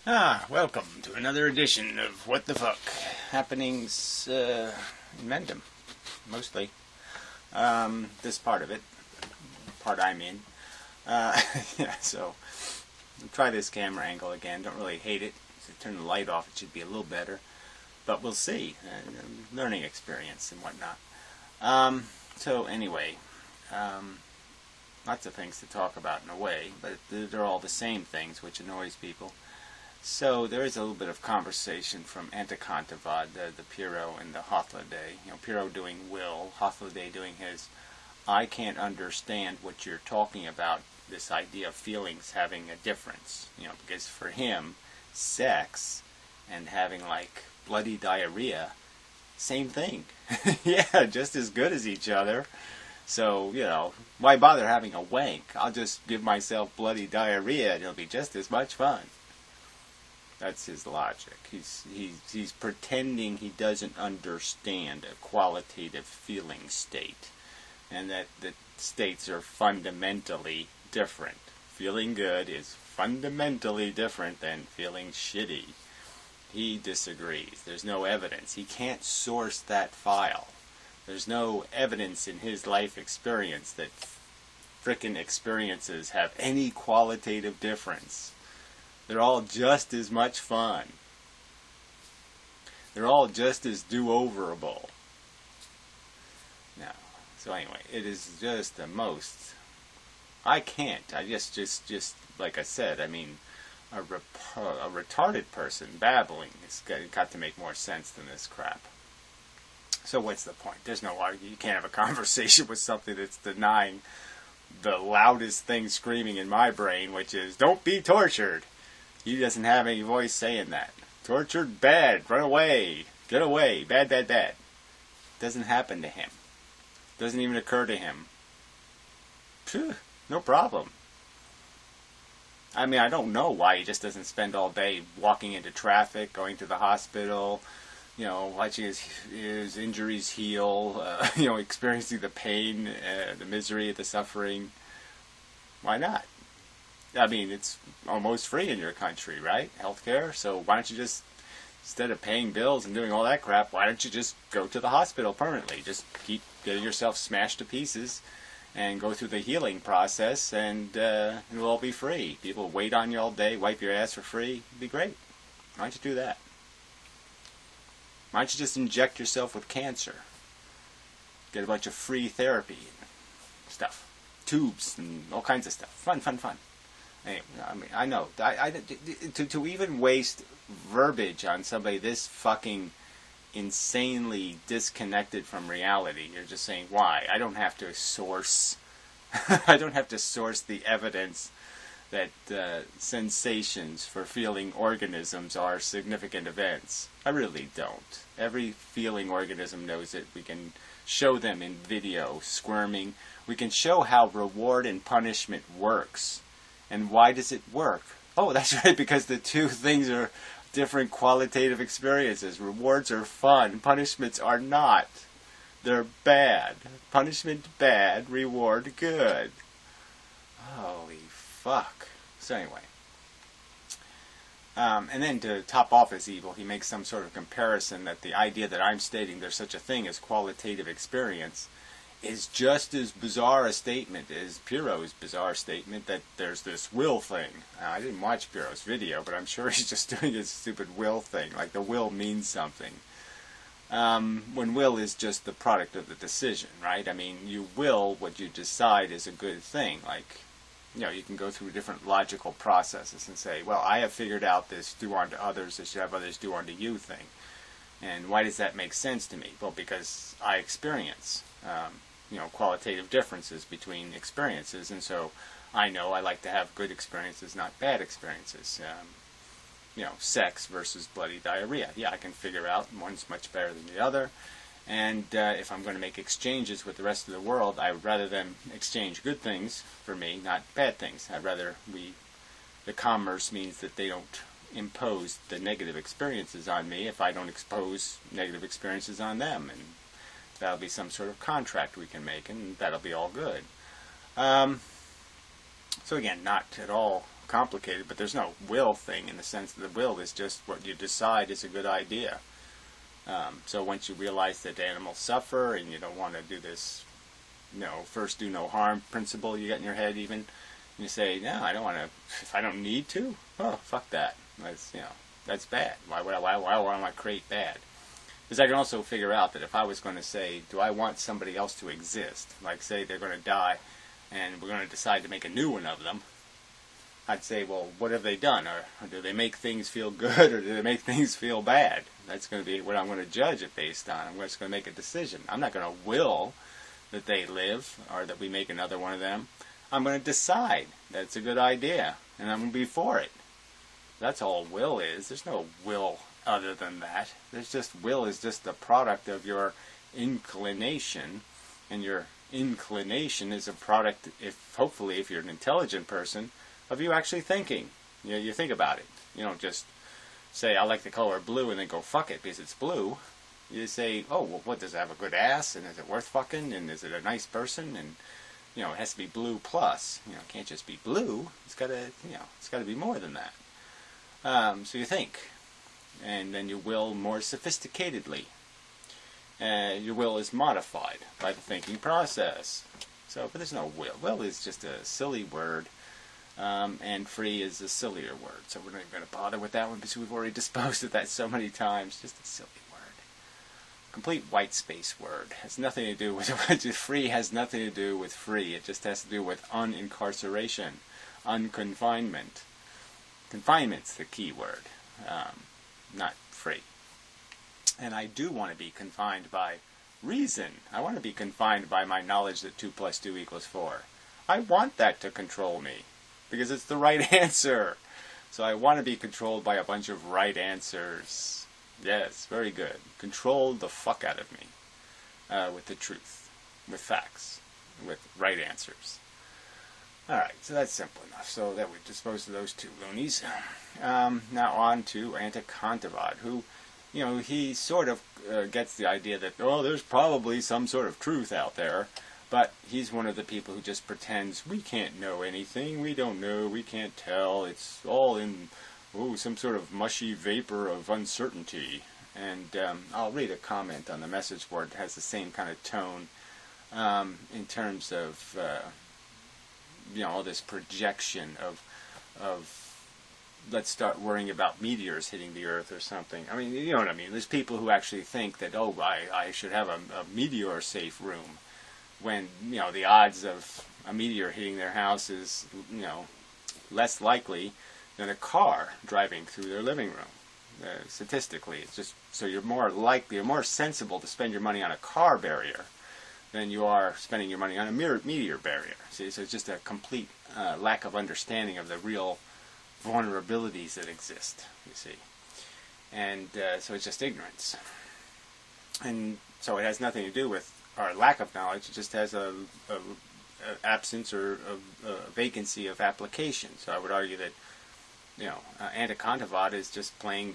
Welcome to another edition of What the Fuck Happenings in Mendham, mostly. This part of it, part I'm in. So try this camera angle again. Don't really hate it. So turn the light off, it should be a little better. But we'll see. Learning experience and whatnot. So anyway, lots of things to talk about in a way, but they're all the same things, which annoys people. So there is a little bit of conversation from Anticontavad, the Pyrrho and the Hothloday. Pyrrho doing Will, Hothloday doing his I can't understand what you're talking about, this idea of feelings having a difference. Because for him, sex and having like bloody diarrhea, same thing. Yeah, just as good as each other. So, why bother having a wank? I'll just give myself bloody diarrhea and it'll be just as much fun. That's his logic. He's pretending he doesn't understand a qualitative feeling state, and that the states are fundamentally different. Feeling good is fundamentally different than feeling shitty. He disagrees. There's no evidence. He can't source that file. There's no evidence in his life experience that frickin' experiences have any qualitative difference. They're all just as much fun. They're all just as do-overable. Now, so anyway, it is just the most. I can't. I just like I said. I mean, a retarded person babbling has got to make more sense than this crap. So what's the point? There's no argument. You can't have a conversation with something that's denying the loudest thing screaming in my brain, which is, don't be tortured. He doesn't have any voice saying that. Tortured, bad, run away, get away, bad, bad, bad. Doesn't happen to him. Doesn't even occur to him. Phew, no problem. I mean, I don't know why he just doesn't spend all day walking into traffic, going to the hospital, watching his injuries heal, experiencing the pain, the misery, the suffering. Why not? I mean, it's almost free in your country, right? Healthcare. So why don't you just, instead of paying bills and doing all that crap, why don't you just go to the hospital permanently? Just keep getting yourself smashed to pieces and go through the healing process, and it'll all be free. People wait on you all day, wipe your ass for free. It'd be great. Why don't you do that? Why don't you just inject yourself with cancer? Get a bunch of free therapy and stuff. Tubes and all kinds of stuff. Fun, fun, fun. Anyway, I mean, I know. To even waste verbiage on somebody this fucking insanely disconnected from reality, you're just saying, why? I don't have to source. I don't have to source the evidence that sensations for feeling organisms are significant events. I really don't. Every feeling organism knows it. We can show them in video, squirming. We can show how reward and punishment works. And why does it work? Oh, that's right, because the two things are different qualitative experiences. Rewards are fun. Punishments are not. They're bad. Punishment bad. Reward good. Holy fuck. So anyway. And then to top off his evil, he makes some sort of comparison that the idea that I'm stating there's such a thing as qualitative experience is just as bizarre a statement as Pyrrho's bizarre statement that there's this will thing. I didn't watch Pyrrho's video, but I'm sure he's just doing his stupid will thing. Like the will means something. When will is just the product of the decision, right? I mean, you will what you decide is a good thing. Like, you can go through different logical processes and say, well, I have figured out this do unto others as you have others do unto you thing. And why does that make sense to me? Well, because I experience qualitative differences between experiences, and so I know I like to have good experiences, not bad experiences. Sex versus bloody diarrhea. Yeah, I can figure out one's much better than the other, and if I'm going to make exchanges with the rest of the world, I would rather them exchange good things for me, not bad things. I'd rather the commerce means that they don't impose the negative experiences on me if I don't expose negative experiences on them, and that'll be some sort of contract we can make, and that'll be all good. So again, not at all complicated, but there's no will thing in the sense that the will is just what you decide is a good idea. So once you realize that animals suffer and you don't want to do this, first do no harm principle you got in your head even, and you say, no, I don't want to, if I don't need to, oh, fuck that. That's bad. Why would I create bad? Because I can also figure out that if I was going to say, do I want somebody else to exist, like say they're going to die and we're going to decide to make a new one of them, I'd say, well, what have they done? Or do they make things feel good, or do they make things feel bad? That's going to be what I'm going to judge it based on. I'm just going to make a decision. I'm not going to will that they live or that we make another one of them. I'm going to decide that it's a good idea, and I'm going to be for it. That's all will is. There's no will other than that. There's just will is just the product of your inclination, and your inclination is a product, hopefully if you're an intelligent person, of you actually thinking. You think about it. You don't just say, I like the color blue, and then go fuck it because it's blue. You say, oh, well, what, does it have a good ass, and is it worth fucking, and is it a nice person, and it has to be blue plus. It can't just be blue. It's got to be more than that. So you think, and then you will more sophisticatedly. Your will is modified by the thinking process. But there's no will. Will is just a silly word. And free is a sillier word, so we're not even going to bother with that one because we've already disposed of that so many times. Just a silly word. Complete white space word. Has nothing to do with free. Has nothing to do with free. It just has to do with unincarceration, unconfinement. Confinement's the key word, not free. And I do want to be confined by reason. I want to be confined by my knowledge that 2 + 2 = 4. I want that to control me, because it's the right answer. So I want to be controlled by a bunch of right answers. Yes, very good. Control the fuck out of me with the truth, with facts, with right answers. Alright, so that's simple enough. So that we've disposed of those two loonies. Now on to Anticontavad, who, he sort of gets the idea that, there's probably some sort of truth out there. But he's one of the people who just pretends we can't know anything, we don't know, we can't tell, it's all in some sort of mushy vapor of uncertainty. And I'll read a comment on the message board that has the same kind of tone in terms of all this projection of let's start worrying about meteors hitting the Earth or something. I mean, you know what I mean. There's people who actually think that, I should have a meteor-safe room, when the odds of a meteor hitting their house is less likely than a car driving through their living room. Statistically, it's just so you're more sensible to spend your money on a car barrier than you are spending your money on a meteor barrier. See, so it's just a complete lack of understanding of the real vulnerabilities that exist. You see, and so it's just ignorance, and so it has nothing to do with our lack of knowledge. It just has a absence or a vacancy of application. So I would argue that Anticontavad is just playing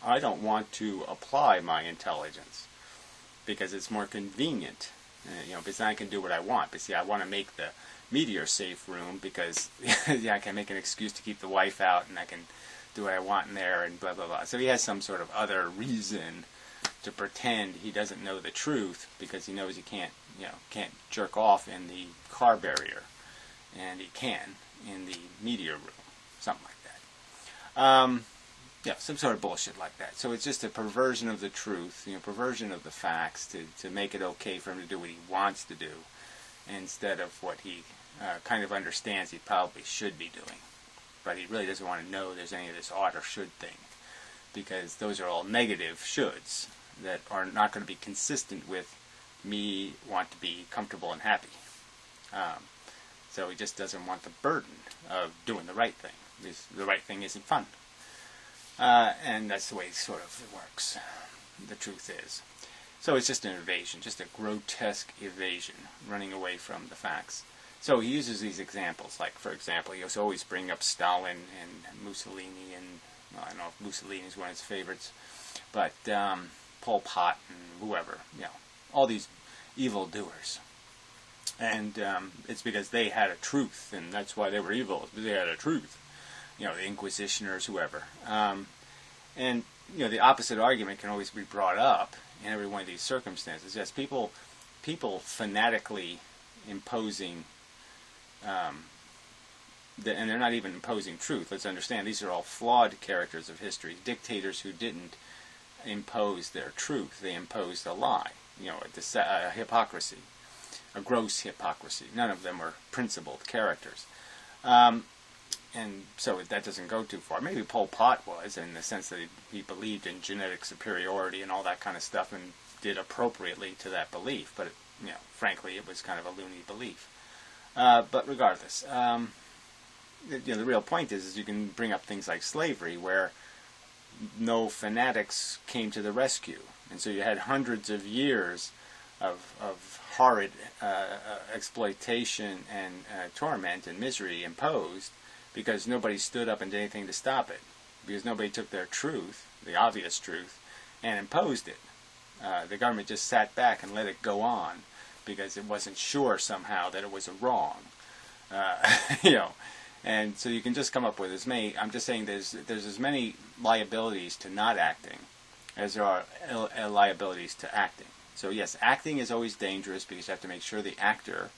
I don't want to apply my intelligence because it's more convenient, because then I can do what I want. But see, I want to make the meteor safe room because I can make an excuse to keep the wife out, and I can do what I want in there, and blah blah blah. So he has some sort of other reason to pretend he doesn't know the truth because he knows he can't jerk off in the car barrier, and he can in the meteor room, something like that. Some sort of bullshit like that. So it's just a perversion of the truth, perversion of the facts to make it okay for him to do what he wants to do, instead of what he kind of understands he probably should be doing. But he really doesn't want to know there's any of this ought or should thing, because those are all negative shoulds that are not going to be consistent with me want to be comfortable and happy. So he just doesn't want the burden of doing the right thing. The right thing isn't fun. And that's the way sort of it works. The truth is. So it's just an evasion, just a grotesque evasion, running away from the facts. So he uses these examples, like, for example, he always bring up Stalin and Mussolini, and I don't know if Mussolini is one of his favorites, but Pol Pot and whoever, all these evildoers. And it's because they had a truth, and that's why they were evil, because they had a truth. the Inquisitioners, whoever. And the opposite argument can always be brought up in every one of these circumstances. Yes, people fanatically imposing, and they're not even imposing truth. Let's understand, these are all flawed characters of history, dictators who didn't impose their truth. They imposed a lie, a hypocrisy, a gross hypocrisy. None of them were principled characters. And so that doesn't go too far. Maybe Pol Pot was, in the sense that he believed in genetic superiority and all that kind of stuff, and did appropriately to that belief. But frankly, it was kind of a loony belief. But regardless, the real point is you can bring up things like slavery, where no fanatics came to the rescue, and so you had hundreds of years of horrid exploitation and torment and misery imposed, because nobody stood up and did anything to stop it, because nobody took their truth, the obvious truth, and imposed it. The government just sat back and let it go on, because it wasn't sure somehow that it was wrong. And so you can just come up with as many. I'm just saying there's as many liabilities to not acting as there are liabilities to acting. So yes, acting is always dangerous, because you have to make sure the actor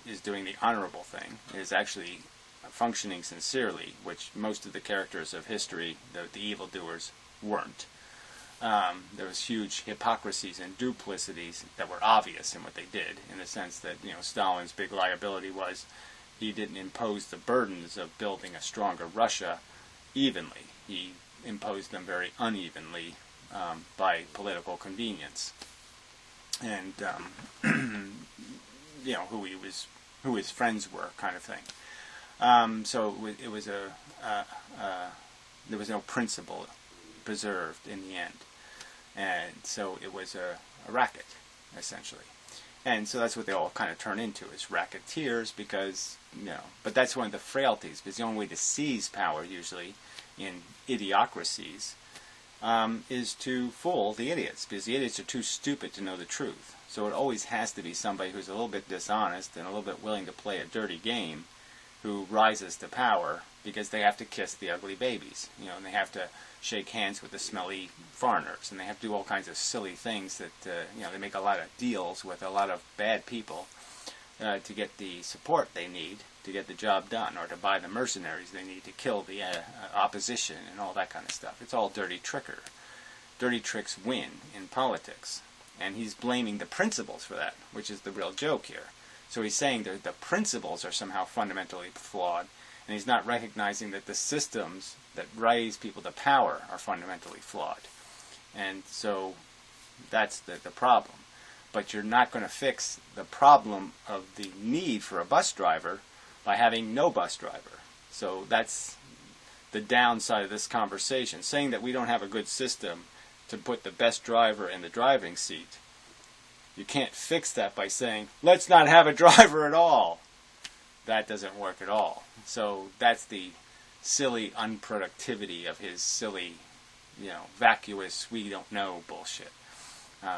is doing the honorable thing, is actually functioning sincerely, which most of the characters of history, the evildoers, weren't. There was huge hypocrisies and duplicities that were obvious in what they did, in the sense that Stalin's big liability was he didn't impose the burdens of building a stronger Russia evenly. He imposed them very unevenly by political convenience, and who his friends were, kind of thing. So it was there was no principle preserved in the end, and so it was a racket, essentially. And so that's what they all kind of turn into, is racketeers, because, but that's one of the frailties, because the only way to seize power, usually, in idiocracies, is to fool the idiots, because the idiots are too stupid to know the truth. So it always has to be somebody who's a little bit dishonest and a little bit willing to play a dirty game, who rises to power, because they have to kiss the ugly babies, and they have to shake hands with the smelly foreigners, and they have to do all kinds of silly things that, they make a lot of deals with a lot of bad people to get the support they need to get the job done, or to buy the mercenaries they need to kill the opposition and all that kind of stuff. It's all dirty trickery. Dirty tricks win in politics, and he's blaming the principles for that, which is the real joke here. So he's saying that the principles are somehow fundamentally flawed, and he's not recognizing that the systems that raise people to power are fundamentally flawed. And so that's the problem. But you're not going to fix the problem of the need for a bus driver by having no bus driver. So that's the downside of this conversation. Saying that we don't have a good system to put the best driver in the driving seat, you can't fix that by saying, let's not have a driver at all. That doesn't work at all. So that's the silly unproductivity of his silly, vacuous, we don't know bullshit.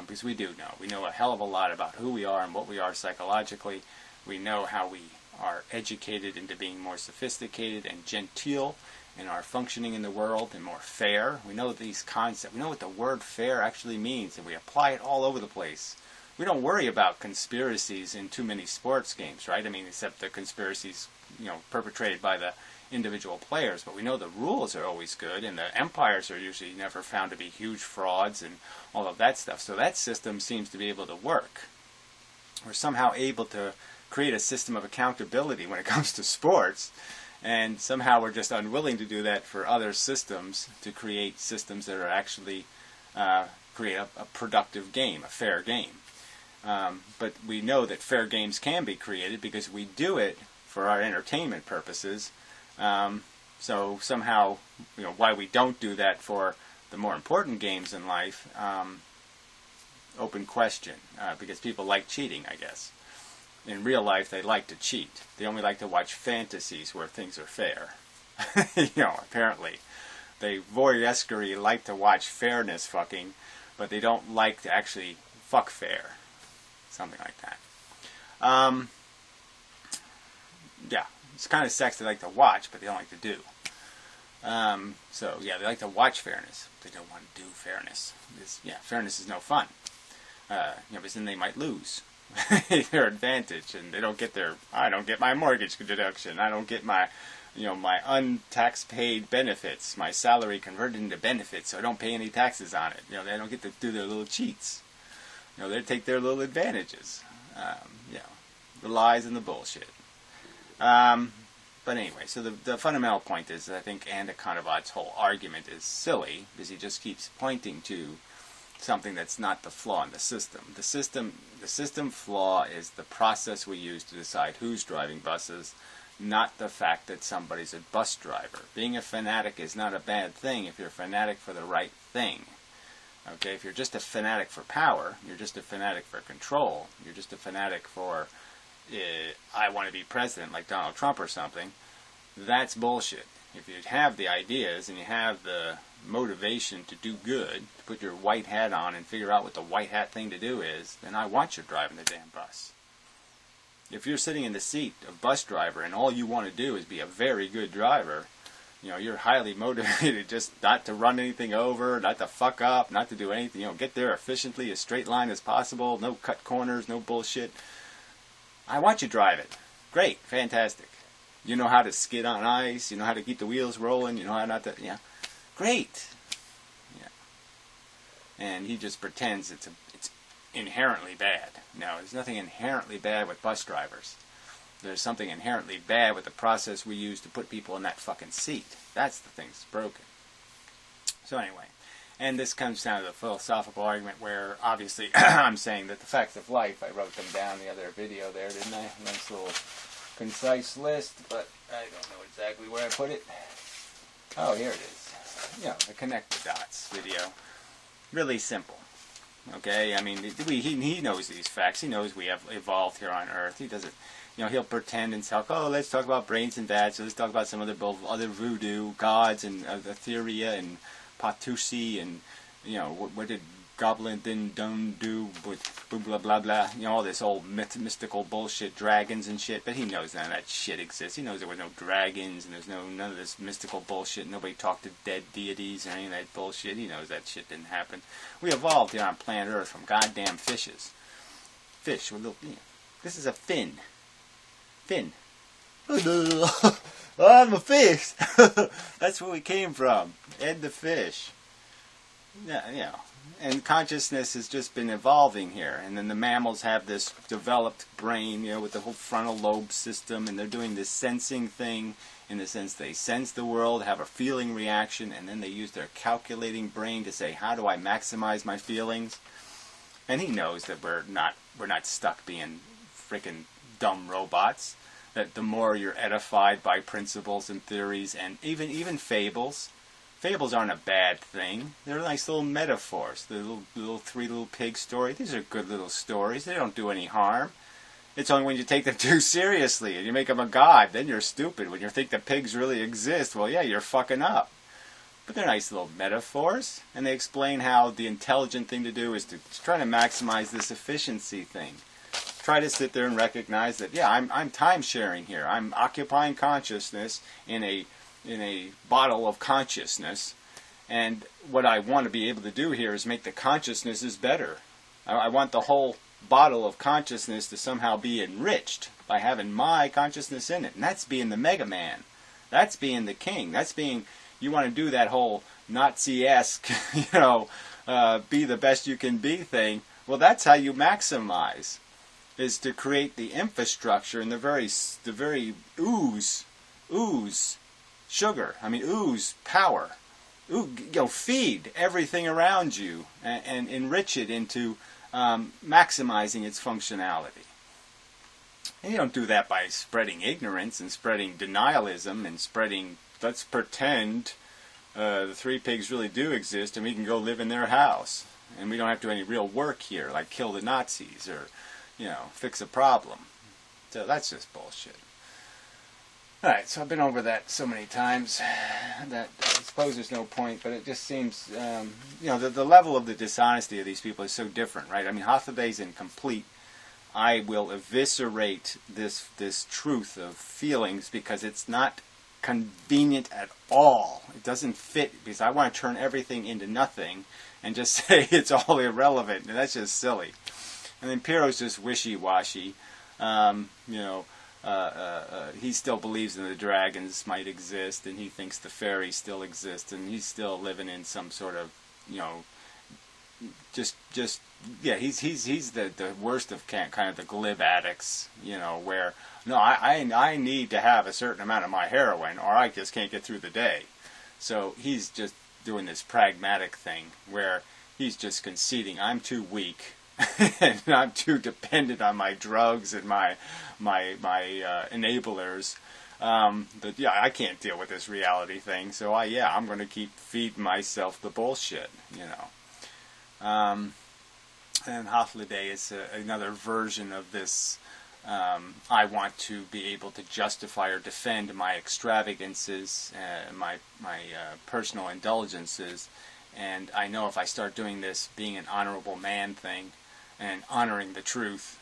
Because we do know. We know a hell of a lot about who we are and what we are psychologically. We know how we are educated into being more sophisticated and genteel in our functioning in the world, and more fair. We know these concepts. We know what the word fair actually means, and we apply it all over the place. We don't worry about conspiracies in too many sports games, right? I mean, except the conspiracies, perpetrated by the individual players. But we know the rules are always good, and the empires are usually never found to be huge frauds and all of that stuff. So that system seems to be able to work. We're somehow able to create a system of accountability when it comes to sports, and somehow we're just unwilling to do that for other systems, to create systems that are actually create a productive game, a fair game. But we know that fair games can be created because we do it for our entertainment purposes. So somehow, why we don't do that for the more important games in life, open question. Because people like cheating, I guess. In real life, they like to cheat. They only like to watch fantasies where things are fair. Apparently. They voyeuristically like to watch fairness fucking, but they don't like to actually fuck fair. Something like that. Yeah, It's kind of sex they like to watch, but they don't like to do. So yeah, they like to watch fairness. They don't want to do fairness. Fairness is no fun. Because then they might lose their advantage, and they don't get I don't get my mortgage deduction. I don't get my, my untaxed paid benefits, my salary converted into benefits, so I don't pay any taxes on it. They don't get to do their little cheats. They take their little advantages. The lies and the bullshit. But anyway, so the fundamental point is that I think Andy-Connevaud's whole argument is silly, because he just keeps pointing to something that's not the flaw in the system. The system flaw is the process we use to decide who's driving buses, not the fact that somebody's a bus driver. Being a fanatic is not a bad thing if you're a fanatic for the right thing. Okay, if you're just a fanatic for power, you're just a fanatic for control, you're just a fanatic for I want to be president like Donald Trump or something, that's bullshit. If you have the ideas and you have the motivation to do good, to put your white hat on and figure out what the white hat thing to do is, then I want you driving the damn bus. If you're sitting in the seat of bus driver and all you want to do is be a very good driver, you're highly motivated just not to run anything over, not to fuck up, not to do anything, get there efficiently, as straight line as possible, no cut corners, no bullshit. I want you to drive it. Great, fantastic. You know how to skid on ice, you know how to keep the wheels rolling, you know how not to, great. Yeah. And he just pretends it's inherently bad. No, there's nothing inherently bad with bus drivers. There's something inherently bad with the process we use to put people in that fucking seat. That's the thing that's broken. So anyway, and this comes down to the philosophical argument where, obviously, I'm saying that the facts of life, I wrote them down in the other video there, didn't I? Nice little concise list, but I don't know exactly where I put it. Oh, here it is. The connect the dots video. Really simple. Okay, I mean, he knows these facts. He knows we have evolved here on Earth. He doesn't, he'll pretend and talk, let's talk about brains and bats, so let's talk about some other voodoo gods and Etheria and Patusi and, what did Goblin Din do with blah blah blah, all this old mystical bullshit, dragons and shit, but he knows none of that shit exists. He knows there were no dragons and there's none of this mystical bullshit. Nobody talked to dead deities or any of that bullshit. He knows that shit didn't happen. We evolved here on planet Earth from goddamn fishes. Fish with little, this is a fin. Fin. I'm a fish. That's where we came from. Ed the fish. Yeah, and consciousness has just been evolving here. And then the mammals have this developed brain, with the whole frontal lobe system, and they're doing this sensing thing in the sense they sense the world, have a feeling reaction, and then they use their calculating brain to say, how do I maximize my feelings? And he knows that we're not stuck being freaking dumb robots. That the more you're edified by principles and theories and even fables. Fables aren't a bad thing. They're nice little metaphors. The little Three Little Pigs story. These are good little stories. They don't do any harm. It's only when you take them too seriously and you make them a god, then you're stupid. When you think the pigs really exist, well, yeah, you're fucking up. But they're nice little metaphors, and they explain how the intelligent thing to do is to try to maximize this efficiency thing. Try to sit there and recognize that, yeah, I'm time sharing here. I'm occupying consciousness in a bottle of consciousness, and what I want to be able to do here is make the consciousnesses better. I want the whole bottle of consciousness to somehow be enriched by having my consciousness in it, and that's being the Mega Man. That's being the king. That's being, you want to do that whole Nazi-esque, be the best you can be thing. Well, that's how you maximize, is to create the infrastructure and the very ooze sugar. Ooze power. Feed everything around you and enrich it into maximizing its functionality. And you don't do that by spreading ignorance and spreading denialism and spreading, let's pretend the three pigs really do exist and we can go live in their house. And we don't have to do any real work here, like kill the Nazis or, fix a problem. So that's just bullshit. Alright, so I've been over that so many times that I suppose there's no point, but it just seems, the level of the dishonesty of these people is so different, right? Hathaway's in complete I will eviscerate this truth of feelings because it's not convenient at all. It doesn't fit because I want to turn everything into nothing and just say it's all irrelevant, and that's just silly. And then Piero's just wishy-washy. He still believes in the dragons might exist, and he thinks the fairies still exist, and he's still living in some sort of, he's the worst of kind of the glib addicts, where, no, I need to have a certain amount of my heroin, or I just can't get through the day. So he's just doing this pragmatic thing, where he's just conceding, I'm too weak, and I'm too dependent on my drugs and my enablers. But yeah, I can't deal with this reality thing. So I'm going to keep feeding myself the bullshit, And Hafliday is another version of this. I want to be able to justify or defend my extravagances, my personal indulgences, and I know if I start doing this being an honorable man thing and honoring the truth,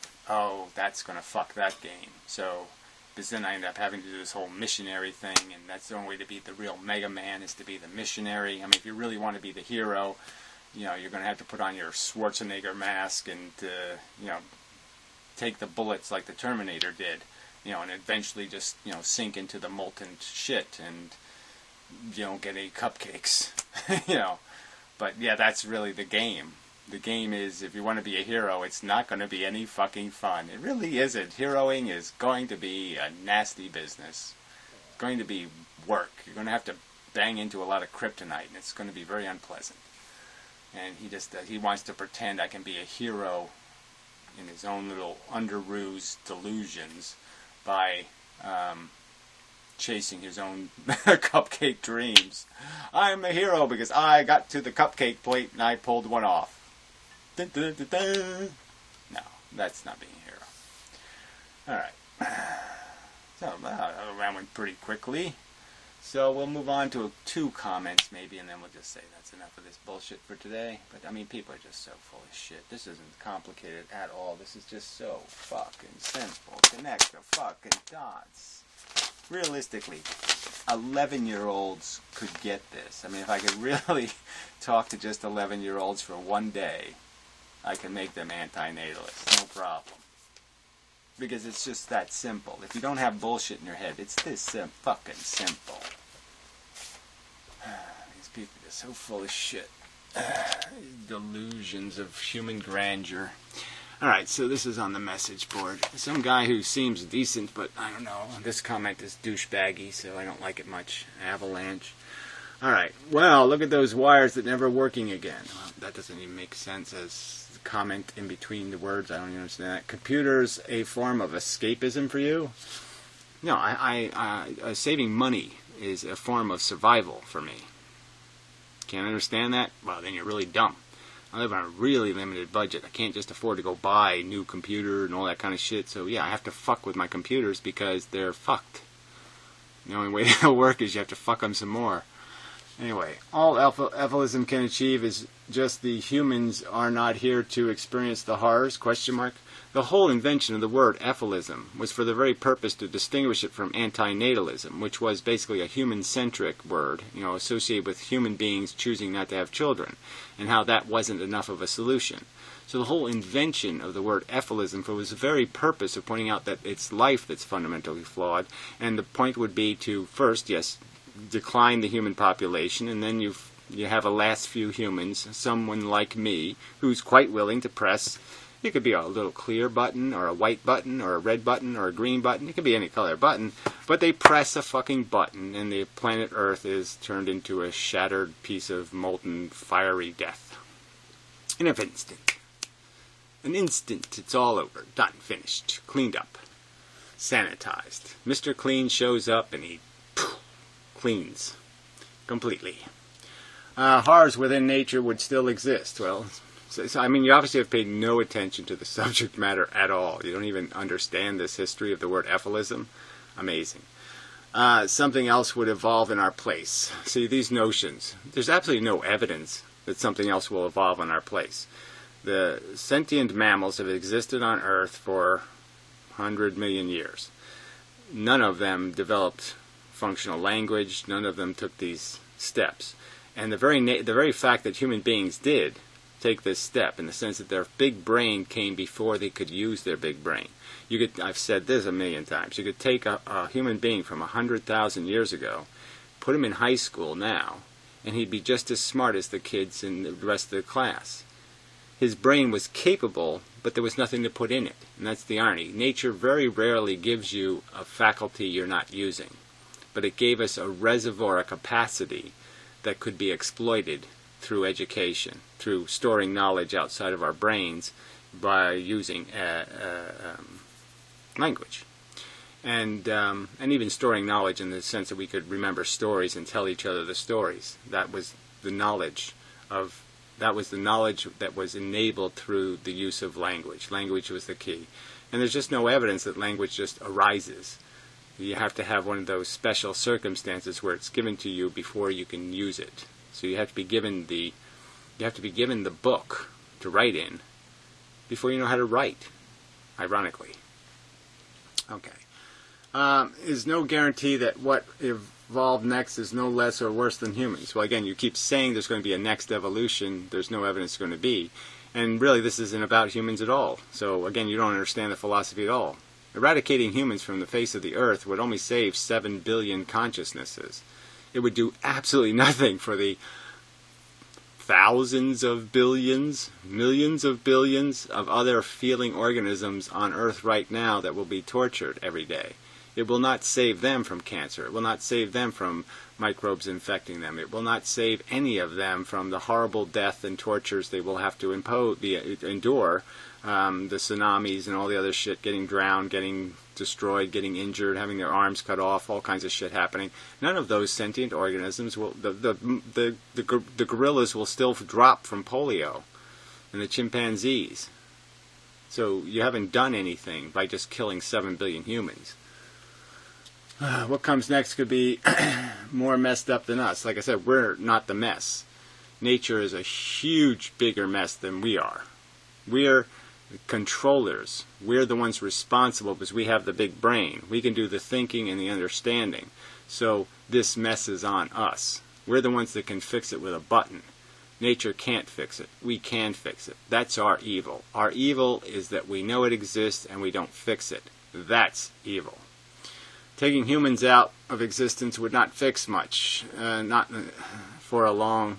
that's going to fuck that game. So, because then I end up having to do this whole missionary thing, and that's the only way to be the real Mega Man is to be the missionary. I mean, if you really want to be the hero, you're going to have to put on your Schwarzenegger mask and, take the bullets like the Terminator did, and eventually just, sink into the molten shit and, get any cupcakes, But, yeah, that's really the game. The game is, if you want to be a hero, it's not going to be any fucking fun. It really isn't. Heroing is going to be a nasty business. It's going to be work. You're going to have to bang into a lot of kryptonite, and it's going to be very unpleasant. And he wants to pretend I can be a hero in his own little under-ruse delusions by chasing his own cupcake dreams. I'm a hero because I got to the cupcake plate and I pulled one off. Dun, dun, dun, dun. No, that's not being a hero. Alright. So, that went pretty quickly. So we'll move on to 2 comments maybe, and then we'll just say that's enough of this bullshit for today. But, I mean, people are just so full of shit. This isn't complicated at all. This is just so fucking simple. Connect the fucking dots. Realistically, 11-year-olds could get this. I mean, if I could really talk to just 11-year-olds for one day, I can make them anti-natalists. No problem. Because it's just that simple. If you don't have bullshit in your head, it's this fucking simple. These people are so full of shit. Delusions of human grandeur. Alright, so this is on the message board. Some guy who seems decent, but I don't know. This comment is douchebaggy, so I don't like it much. Avalanche. Alright, well, look at those wires that never working again. Well, that doesn't even make sense as a comment in between the words. I don't even understand that. Computers a form of escapism for you? No, saving money is a form of survival for me. Can't understand that? Well, then you're really dumb. I live on a really limited budget. I can't just afford to go buy a new computer and all that kind of shit. So yeah, I have to fuck with my computers because they're fucked. The only way they'll work is you have to fuck them some more. Anyway, all efilism can achieve is just the humans are not here to experience the horrors, ? The whole invention of the word efilism was for the very purpose to distinguish it from antinatalism, which was basically a human-centric word, associated with human beings choosing not to have children, and how that wasn't enough of a solution. So the whole invention of the word efilism was the very purpose of pointing out that it's life that's fundamentally flawed, and the point would be to first, yes, decline the human population, and then you have a last few humans, someone like me, who's quite willing to press. It could be a little clear button, or a white button, or a red button, or a green button. It could be any color button. But they press a fucking button, and the planet Earth is turned into a shattered piece of molten, fiery death. In an instant. An instant, it's all over. Done. Finished. Cleaned up. Sanitized. Mr. Clean shows up, and he cleans. Completely. Horrors within nature would still exist. Well... So, I mean, you obviously have paid no attention to the subject matter at all. You don't even understand this history of the word efilism. Amazing. Something else would evolve in our place. See, these notions, there's absolutely no evidence that something else will evolve in our place. the sentient mammals have existed on Earth for 100 million years. None of them developed functional language. None of them took these steps. And the very fact that human beings did take this step, in the sense that their big brain came before they could use their big brain. I've said this a million times. You could take a human being from 100,000 years ago, put him in high school now, and he'd be just as smart as the kids in the rest of the class. His brain was capable, but there was nothing to put in it. And that's the irony. Nature very rarely gives you a faculty you're not using. But it gave us a reservoir, a capacity that could be exploited through education, through storing knowledge outside of our brains by using language. And even storing knowledge in the sense that we could remember stories and tell each other the stories. That was the knowledge that was enabled through the use of language. Language was the key. And there's just no evidence that language just arises. You have to have one of those special circumstances where it's given to you before you can use it. So you have to be given the book to write in before you know how to write, ironically. Okay. Is no guarantee that what evolved next is no less or worse than humans. Well, again, you keep saying there's going to be a next evolution. There's no evidence going to be. And really, this isn't about humans at all. So, again, you don't understand the philosophy at all. Eradicating humans from the face of the earth would only save 7 billion consciousnesses. It would do absolutely nothing for the thousands of billions, millions of billions of other feeling organisms on Earth right now that will be tortured every day. It will not save them from cancer. It will not save them from microbes infecting them. It will not save any of them from the horrible death and tortures they will have to endure. The tsunamis and all the other shit, getting drowned, getting destroyed, getting injured, having their arms cut off, all kinds of shit happening. None of those sentient organisms will. The gorillas will still drop from polio, and the chimpanzees. So you haven't done anything by just killing 7 billion humans. What comes next could be more messed up than us. Like I said, we're not the mess. Nature is a huge, bigger mess than we are. We're controllers. We're the ones responsible because we have the big brain. We can do the thinking and the understanding. So this mess is on us. We're the ones that can fix it with a button. Nature can't fix it. We can fix it. That's our evil. Our evil is that we know it exists and we don't fix it. That's evil. Taking humans out of existence would not fix much. Not for long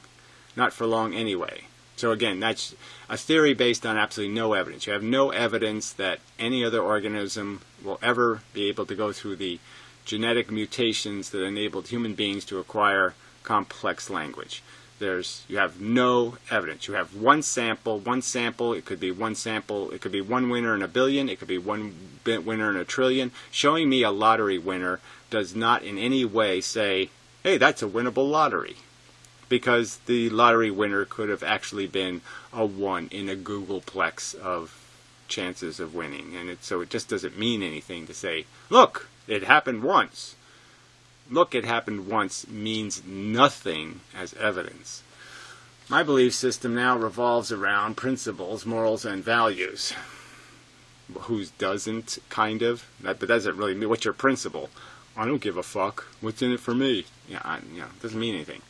anyway. So again, that's a theory based on absolutely no evidence. You have no evidence that any other organism will ever be able to go through the genetic mutations that enabled human beings to acquire complex language. You have no evidence. You have one sample, it could be one sample, it could be one winner in a billion, it could be one winner in a trillion. Showing me a lottery winner does not in any way say, hey, that's a winnable lottery. Because the lottery winner could have actually been a 1 in a Googleplex of chances of winning. And so it just doesn't mean anything to say, look, it happened once. Look, it happened once means nothing as evidence. My belief system now revolves around principles, morals, and values. Whose doesn't, kind of? But doesn't really mean, what's your principle? I don't give a fuck. What's in it for me? It doesn't mean anything.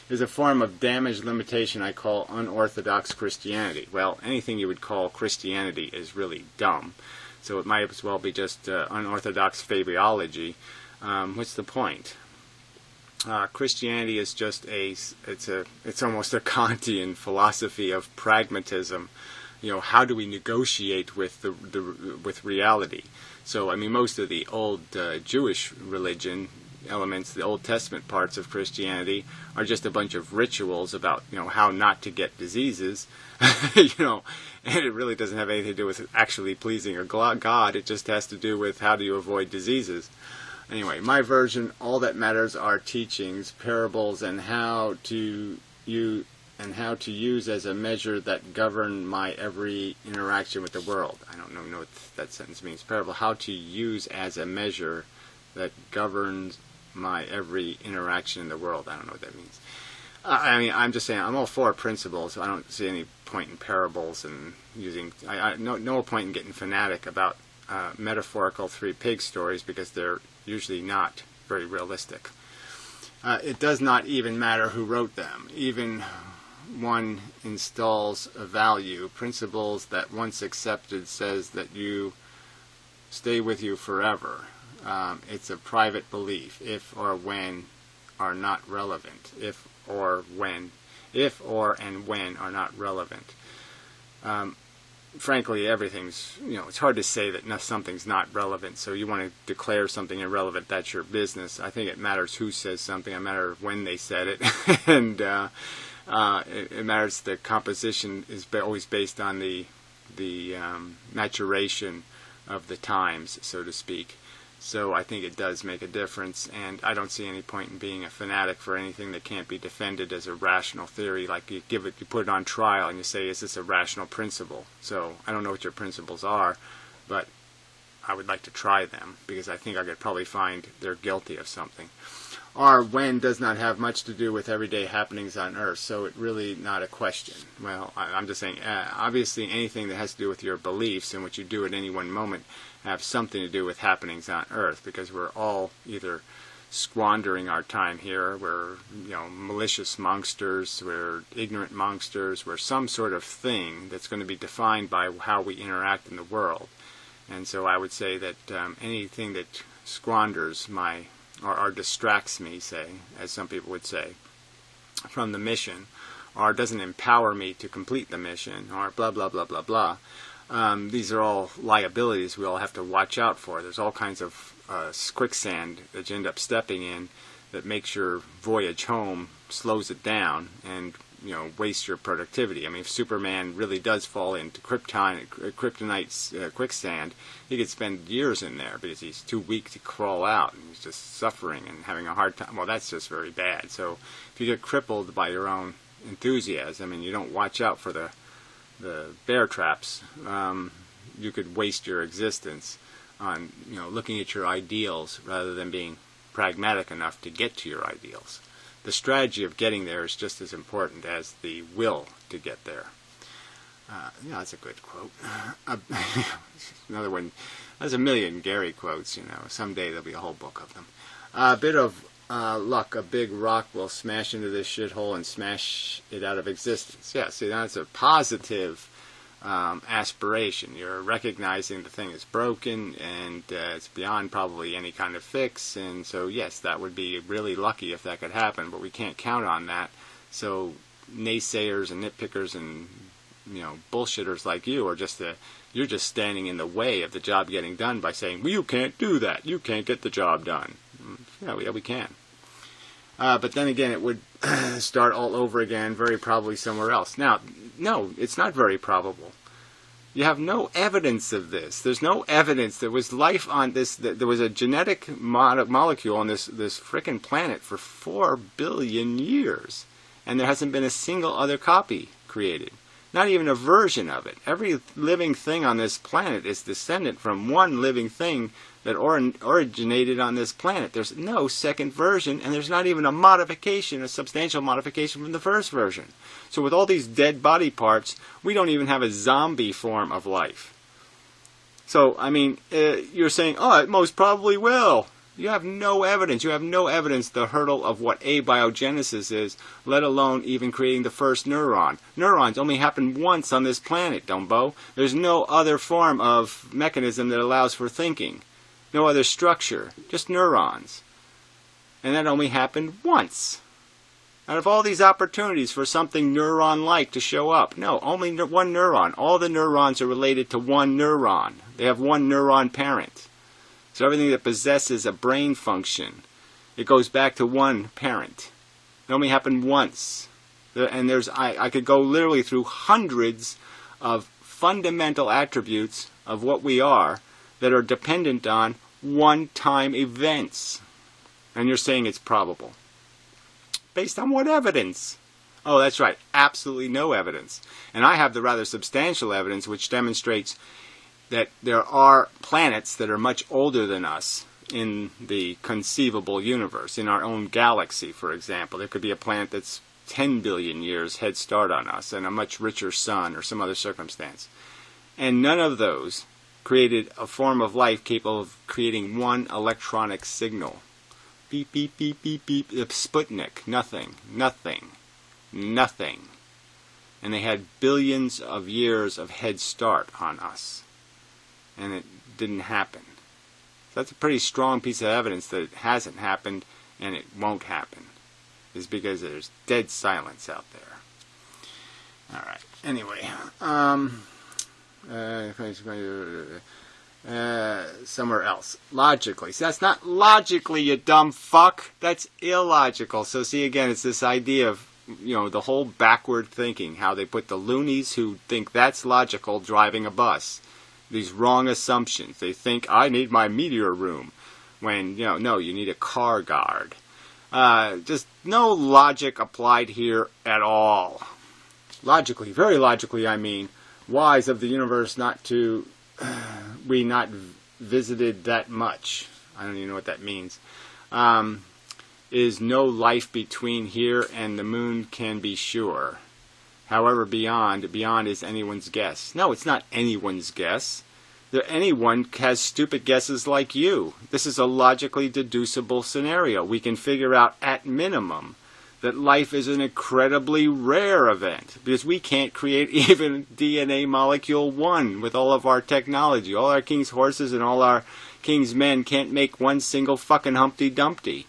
There's a form of damage limitation I call unorthodox Christianity. Well, anything you would call Christianity is really dumb. So it might as well be just unorthodox fabiology. What's the point? Christianity is just it's almost a Kantian philosophy of pragmatism. How do we negotiate with with reality? So, most of the old Jewish religion elements, the Old Testament parts of Christianity, are just a bunch of rituals about, how not to get diseases, and it really doesn't have anything to do with actually pleasing a God. It just has to do with how do you avoid diseases. Anyway, my version, all that matters are teachings, parables, and how to use as a measure that govern my every interaction with the world. I don't know what that sentence means. Parable, how to use as a measure that governs my every interaction in the world. I don't know what that means. I mean, I'm just saying, I'm all for principles. I don't see any point in parables and using. No point in getting fanatic about metaphorical three pig stories because they're usually not very realistic. It does not even matter who wrote them. Even one installs a value. Principles that once accepted says that you stay with you forever. It's a private belief. If or when are not relevant. If or and when are not relevant. Frankly, everything's, it's hard to say that something's not relevant. So you want to declare something irrelevant, that's your business. I think it matters who says something. It matters when they said it. And it matters the composition is always based on the maturation of the times, so to speak. So I think it does make a difference, and I don't see any point in being a fanatic for anything that can't be defended as a rational theory. Like you put it on trial and you say, is this a rational principle? So I don't know what your principles are, but I would like to try them because I think I could probably find they're guilty of something. Or when does not have much to do with everyday happenings on Earth, so it really not a question. Well, I'm just saying, obviously anything that has to do with your beliefs and what you do at any one moment have something to do with happenings on Earth, because we're all either squandering our time here, we're malicious monsters, we're ignorant monsters, we're some sort of thing that's going to be defined by how we interact in the world. And so I would say that anything that squanders or distracts me, say, as some people would say, from the mission, or doesn't empower me to complete the mission, or blah, blah, blah, blah, blah. These are all liabilities we all have to watch out for. There's all kinds of quicksand that you end up stepping in that makes your voyage home, slows it down, and wastes your productivity. I mean, if Superman really does fall into kryptonite's quicksand, he could spend years in there because he's too weak to crawl out, and he's just suffering and having a hard time. Well, that's just very bad. So if you get crippled by your own enthusiasm and you don't watch out for the bear traps, you could waste your existence on looking at your ideals rather than being pragmatic enough to get to your ideals. The strategy of getting there is just as important as the will to get there. That's a good quote. Another one. There's a million Gary quotes, Someday there'll be a whole book of them. A bit of luck, a big rock will smash into this shithole and smash it out of existence. Yeah, see, that's a positive aspiration. You're recognizing the thing is broken and it's beyond probably any kind of fix, and so yes, that would be really lucky if that could happen, but we can't count on that. So naysayers and nitpickers and bullshitters like you are you're just standing in the way of the job getting done by saying, well, you can't do that, you can't get the job done. Yeah, we can. But then again, it would start all over again, very probably somewhere else. Now, no, it's not very probable. You have no evidence of this. There's no evidence there was life on this. There was a genetic molecule on this frickin' planet for 4 billion years, and there hasn't been a single other copy created. Not even a version of it. Every living thing on this planet is descendant from one living thing that originated on this planet. There's no second version, and there's not even a substantial modification from the first version. So with all these dead body parts, we don't even have a zombie form of life. So, I mean, you're saying, it most probably will. You have no evidence. You have no evidence the hurdle of what abiogenesis is, let alone even creating the first neuron. Neurons only happen once on this planet, Dumbo. There's no other form of mechanism that allows for thinking. No other structure. Just neurons. And that only happened once. Out of all these opportunities for something neuron-like to show up, no, only one neuron. All the neurons are related to one neuron. They have one neuron parent. So everything that possesses a brain function, it goes back to one parent. It only happened once. And I could go literally through hundreds of fundamental attributes of what we are that are dependent on one-time events. And you're saying it's probable. Based on what evidence? Oh, that's right. Absolutely no evidence. And I have the rather substantial evidence which demonstrates that there are planets that are much older than us in the conceivable universe. In our own galaxy, for example, there could be a planet that's 10 billion years head start on us and a much richer sun or some other circumstance. And none of those created a form of life capable of creating one electronic signal. Beep, beep, beep, beep, beep. Sputnik. Nothing. Nothing. Nothing. And they had billions of years of head start on us. And it didn't happen. That's a pretty strong piece of evidence that it hasn't happened and it won't happen. Is because there's dead silence out there. Alright. Anyway. Somewhere else. Logically. See, that's not logically, you dumb fuck. That's illogical. So see, again, it's this idea of, the whole backward thinking. How they put the loonies who think that's logical driving a bus. These wrong assumptions. They think, I need my meteor room. When, no, you need a car guard. Just no logic applied here at all. Logically, very logically, I mean, wise of the universe we not visited that much. I don't even know what that means. Is no life between here and the moon can be sure. However, beyond is anyone's guess. No, it's not anyone's guess. Anyone has stupid guesses like you. This is a logically deducible scenario. We can figure out at minimum that life is an incredibly rare event because we can't create even DNA molecule 1 with all of our technology. All our king's horses and all our king's men can't make one single fucking Humpty Dumpty.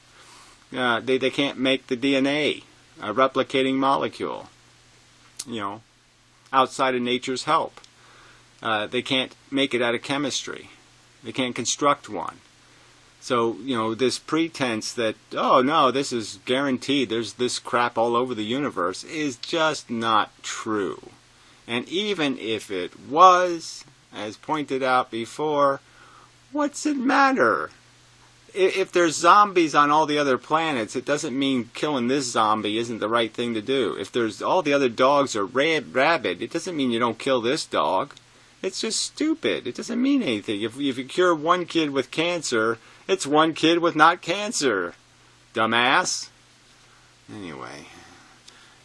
They can't make the DNA, a replicating molecule, outside of nature's help. They can't make it out of chemistry. They can't construct one. So, this pretense that, oh no, this is guaranteed, there's this crap all over the universe, is just not true. And even if it was, as pointed out before, what's it matter? If there's zombies on all the other planets, it doesn't mean killing this zombie isn't the right thing to do. If there's all the other dogs are rabid, it doesn't mean you don't kill this dog. It's just stupid. It doesn't mean anything. If you cure one kid with cancer, it's one kid with not cancer. Dumbass. Anyway.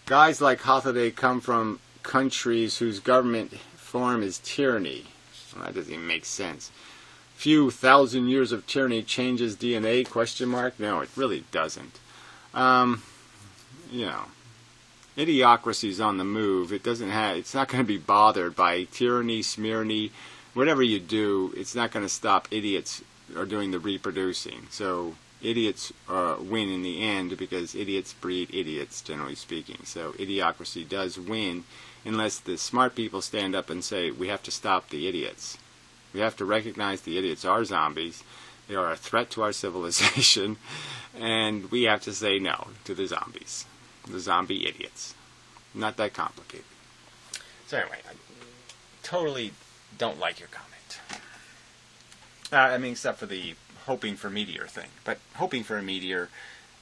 Guys like Holiday come from countries whose government form is tyranny. Well, that doesn't even make sense. Few thousand years of tyranny changes DNA, ? No, it really doesn't. Idiocracy's on the move. It's not going to be bothered by tyranny, smearny, whatever you do. It's not going to stop idiots are doing the reproducing. So idiots win in the end because idiots breed idiots, generally speaking. So idiocracy does win unless the smart people stand up and say, we have to stop the idiots. We have to recognize the idiots are zombies. They are a threat to our civilization. And we have to say no to the zombies. The zombie idiots. Not that complicated. So anyway, I totally don't like your comment. Except for the hoping for meteor thing. But hoping for a meteor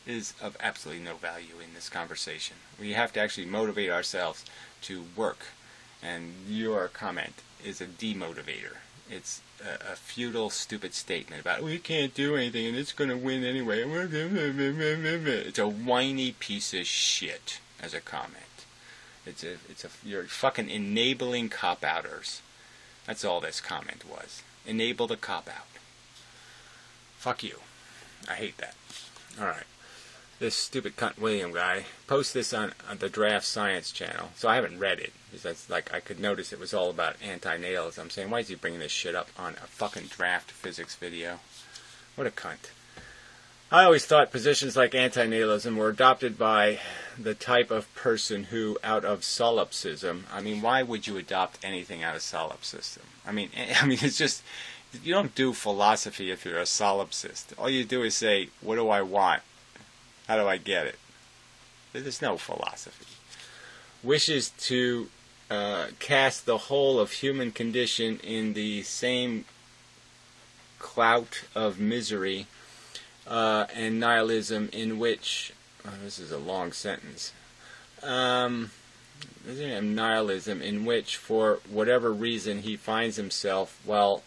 is of absolutely no value in this conversation. We have to actually motivate ourselves to work. And your comment is a demotivator. It's a futile, stupid statement about we can't do anything and it's going to win anyway. It's a whiny piece of shit as a comment. You're fucking enabling cop-outers. That's all this comment was. Enable the cop-out. Fuck you. I hate that. Alright. This stupid cunt William guy, post this on the Draft Science channel. So I haven't read it, because that's I could notice it was all about anti-natalism. I'm saying, why is he bringing this shit up on a fucking draft physics video? What a cunt. I always thought positions like anti-natalism were adopted by the type of person who, out of solipsism, why would you adopt anything out of solipsism? It's just, you don't do philosophy if you're a solipsist. All you do is say, what do I want? How do I get it? There's no philosophy. Wishes to cast the whole of human condition in the same clout of misery and nihilism in which... this is a long sentence. Nihilism in which, for whatever reason, he finds himself while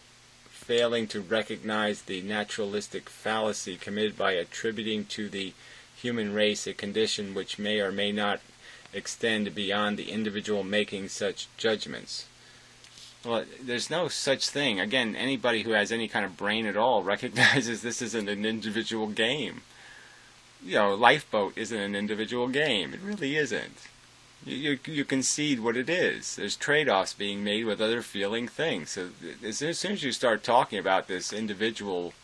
failing to recognize the naturalistic fallacy committed by attributing to the human race a condition which may or may not extend beyond the individual making such judgments. Well, there's no such thing. Again, anybody who has any kind of brain at all recognizes this isn't an individual game. Lifeboat isn't an individual game. It really isn't. You concede what it is. There's trade-offs being made with other feeling things. So as soon as you start talking about this individual,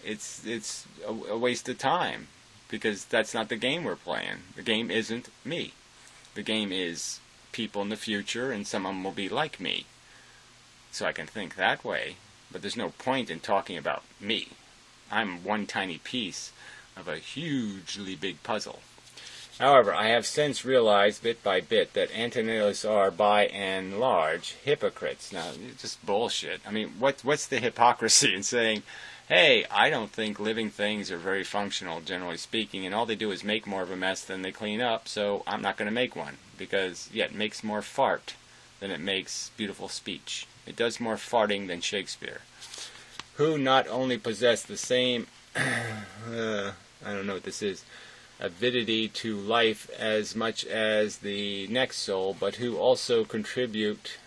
it's a waste of time, because that's not the game we're playing. The game isn't me. The game is people in the future, and some of them will be like me. So I can think that way, but there's no point in talking about me. I'm one tiny piece of a hugely big puzzle. However, I have since realized bit by bit that antinatalists are, by and large, hypocrites. Now, it's just bullshit. I mean, what's the hypocrisy in saying, hey, I don't think living things are very functional, generally speaking, and all they do is make more of a mess than they clean up, so I'm not going to make one, because, it makes more fart than it makes beautiful speech. It does more farting than Shakespeare, who not only possess the same, I don't know what this is, avidity to life as much as the next soul, but who also contribute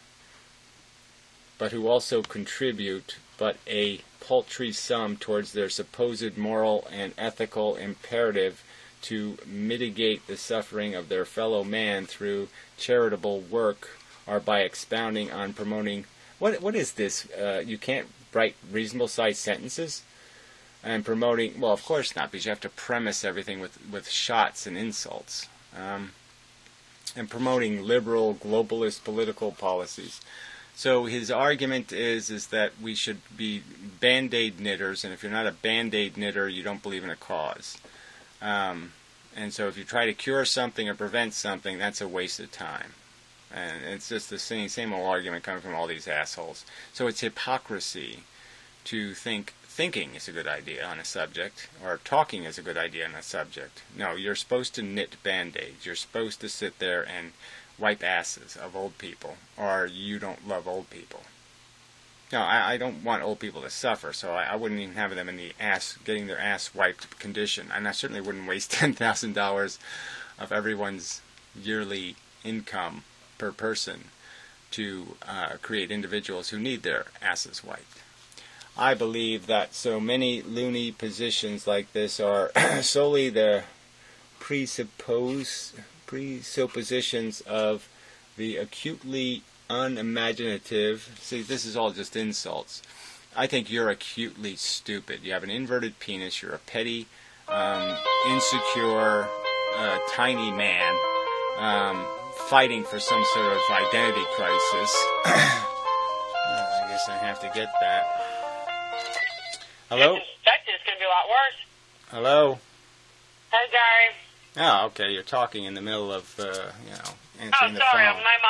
but a paltry sum towards their supposed moral and ethical imperative to mitigate the suffering of their fellow man through charitable work, or by expounding on promoting... What is this? You can't write reasonable sized sentences? And promoting... Well, of course not, because you have to premise everything with shots and insults. And promoting liberal, globalist political policies. So his argument is that we should be Band-Aid knitters, and if you're not a Band-Aid knitter, you don't believe in a cause. And so if you try to cure something or prevent something, that's a waste of time. And it's just the same old argument coming from all these assholes. So it's hypocrisy to think thinking is a good idea on a subject, or talking is a good idea on a subject. No, you're supposed to knit Band-Aids. You're supposed to sit there and wipe asses of old people, or you don't love old people. No, I don't want old people to suffer, so I wouldn't even have them in the getting their ass wiped condition. And I certainly wouldn't waste $10,000 of everyone's yearly income per person to create individuals who need their asses wiped. I believe that so many loony positions like this are solely the presuppositions of the acutely unimaginative. See, this is all just insults. I think you're acutely stupid. You have an inverted penis. You're a petty, insecure, tiny man fighting for some sort of identity crisis. I guess I have to get that. Hello? It's going to be a lot worse. Hello? Hey, Gary. Oh, okay. You're talking in the middle of, answering the phone. Oh, sorry. My